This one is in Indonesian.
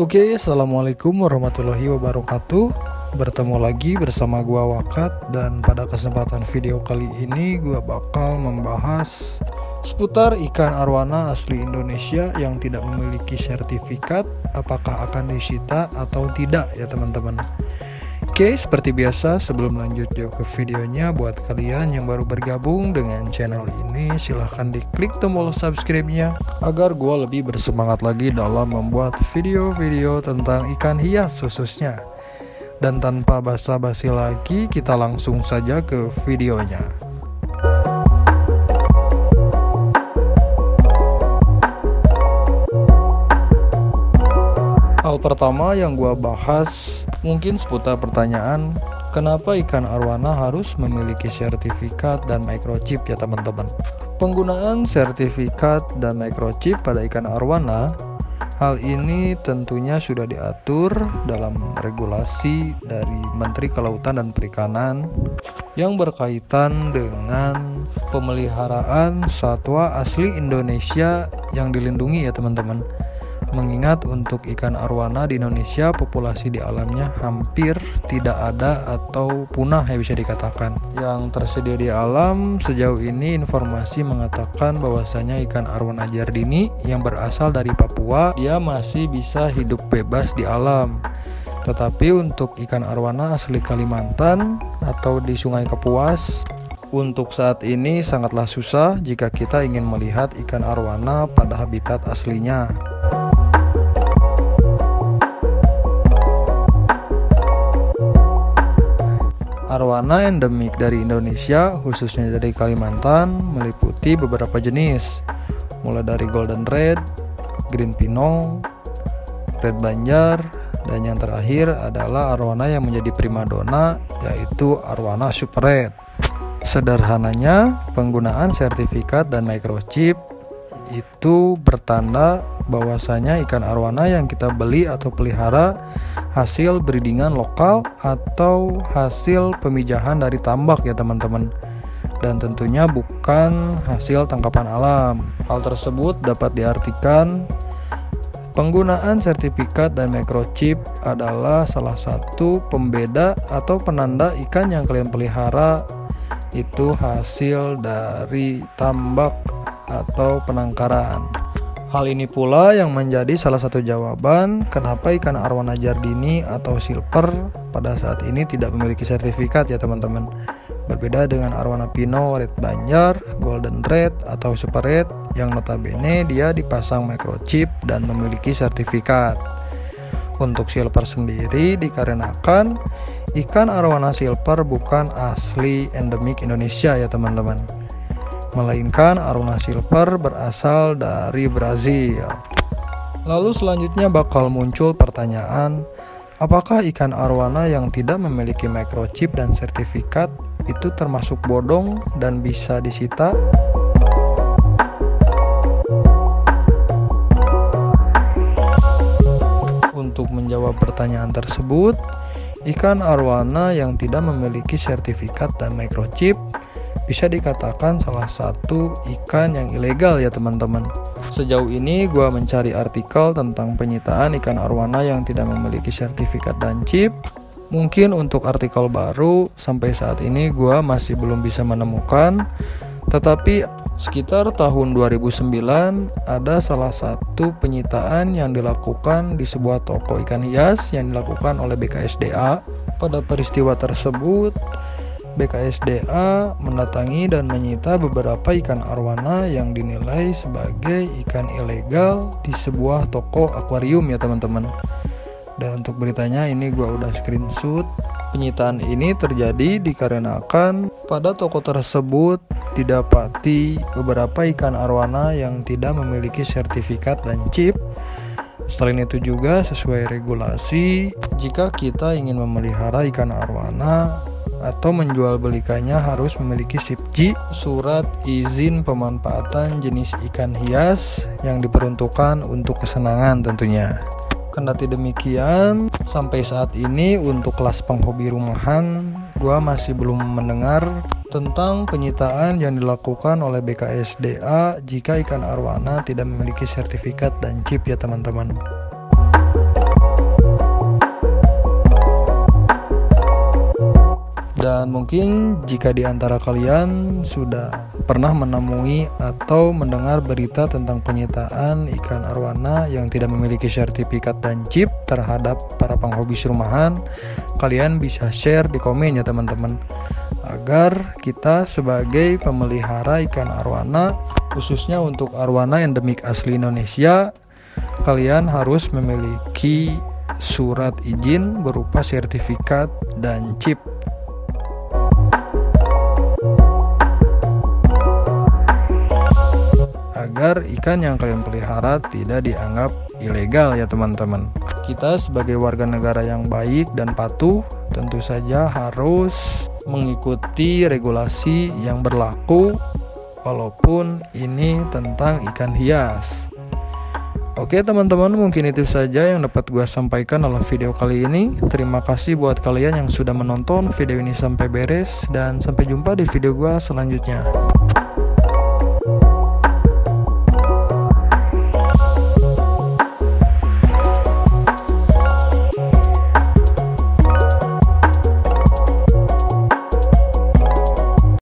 Oke, assalamualaikum warahmatullahi wabarakatuh. Bertemu lagi bersama gua Wakat, dan pada kesempatan video kali ini gua bakal membahas seputar ikan arwana asli Indonesia yang tidak memiliki sertifikat, apakah akan disita atau tidak ya teman-teman. Oke, seperti biasa sebelum lanjut jauh ke videonya, buat kalian yang baru bergabung dengan channel ini, silahkan diklik tombol subscribe-nya agar gue lebih bersemangat lagi dalam membuat video-video tentang ikan hias khususnya. Dan tanpa basa-basi lagi, kita langsung saja ke videonya. Hal pertama yang gue bahas mungkin seputar pertanyaan, kenapa ikan arwana harus memiliki sertifikat dan microchip ya teman-teman. Penggunaan sertifikat dan microchip pada ikan arwana, hal ini tentunya sudah diatur dalam regulasi dari Menteri Kelautan dan Perikanan yang berkaitan dengan pemeliharaan satwa asli Indonesia yang dilindungi ya teman-teman. Mengingat untuk ikan arwana di Indonesia, populasi di alamnya hampir tidak ada atau punah ya bisa dikatakan. Yang tersedia di alam sejauh ini informasi mengatakan bahwasanya ikan arwana jardini yang berasal dari Papua, dia masih bisa hidup bebas di alam. Tetapi untuk ikan arwana asli Kalimantan atau di Sungai Kapuas, untuk saat ini sangatlah susah jika kita ingin melihat ikan arwana pada habitat aslinya. Arwana endemik dari Indonesia, khususnya dari Kalimantan, meliputi beberapa jenis, mulai dari golden red, green pinot, red banjar, dan yang terakhir adalah arwana yang menjadi primadona, yaitu arwana super red. Sederhananya, penggunaan sertifikat dan microchip itu bertanda bahwasanya ikan arwana yang kita beli atau pelihara hasil breedingan lokal atau hasil pemijahan dari tambak ya teman-teman, dan tentunya bukan hasil tangkapan alam. Hal tersebut dapat diartikan penggunaan sertifikat dan microchip adalah salah satu pembeda atau penanda ikan yang kalian pelihara itu hasil dari tambak atau penangkaran. Hal ini pula yang menjadi salah satu jawaban kenapa ikan arwana jardini atau silver pada saat ini tidak memiliki sertifikat ya teman-teman. Berbeda dengan arwana pinot, red banjar, golden red atau super red yang notabene dia dipasang microchip dan memiliki sertifikat. Untuk silver sendiri dikarenakan ikan arwana silver bukan asli endemik Indonesia ya teman-teman, melainkan arwana silver berasal dari Brazil. Lalu selanjutnya bakal muncul pertanyaan, apakah ikan arwana yang tidak memiliki microchip dan sertifikat itu termasuk bodong dan bisa disita? Untuk menjawab pertanyaan tersebut, ikan arwana yang tidak memiliki sertifikat dan microchip bisa dikatakan salah satu ikan yang ilegal ya teman-teman. Sejauh ini gua mencari artikel tentang penyitaan ikan arwana yang tidak memiliki sertifikat dan chip. Mungkin untuk artikel baru sampai saat ini gua masih belum bisa menemukan. Tetapi sekitar tahun 2009 ada salah satu penyitaan yang dilakukan di sebuah toko ikan hias yang dilakukan oleh BKSDA. Pada peristiwa tersebut BKSDA mendatangi dan menyita beberapa ikan arwana yang dinilai sebagai ikan ilegal di sebuah toko akuarium ya teman-teman. Dan untuk beritanya ini gua udah screenshot. Penyitaan ini terjadi dikarenakan pada toko tersebut didapati beberapa ikan arwana yang tidak memiliki sertifikat dan chip. Selain itu juga sesuai regulasi, jika kita ingin memelihara ikan arwana atau menjual belikannya harus memiliki SIPJI, surat izin pemanfaatan jenis ikan hias yang diperuntukkan untuk kesenangan tentunya. Kendati demikian, sampai saat ini untuk kelas penghobi rumahan, gua masih belum mendengar tentang penyitaan yang dilakukan oleh BKSDA jika ikan arwana tidak memiliki sertifikat dan chip ya teman-teman. Dan mungkin jika di antara kalian sudah pernah menemui atau mendengar berita tentang penyitaan ikan arwana yang tidak memiliki sertifikat dan chip terhadap para penghobis rumahan, kalian bisa share di komen ya teman-teman, agar kita sebagai pemelihara ikan arwana, khususnya untuk arwana endemik asli Indonesia, kalian harus memiliki surat izin berupa sertifikat dan chip. Agar ikan yang kalian pelihara tidak dianggap ilegal ya teman-teman. Kita sebagai warga negara yang baik dan patuh tentu saja harus mengikuti regulasi yang berlaku, walaupun ini tentang ikan hias. Oke teman-teman, mungkin itu saja yang dapat gue sampaikan dalam video kali ini. Terima kasih buat kalian yang sudah menonton video ini sampai beres, dan sampai jumpa di video gue selanjutnya.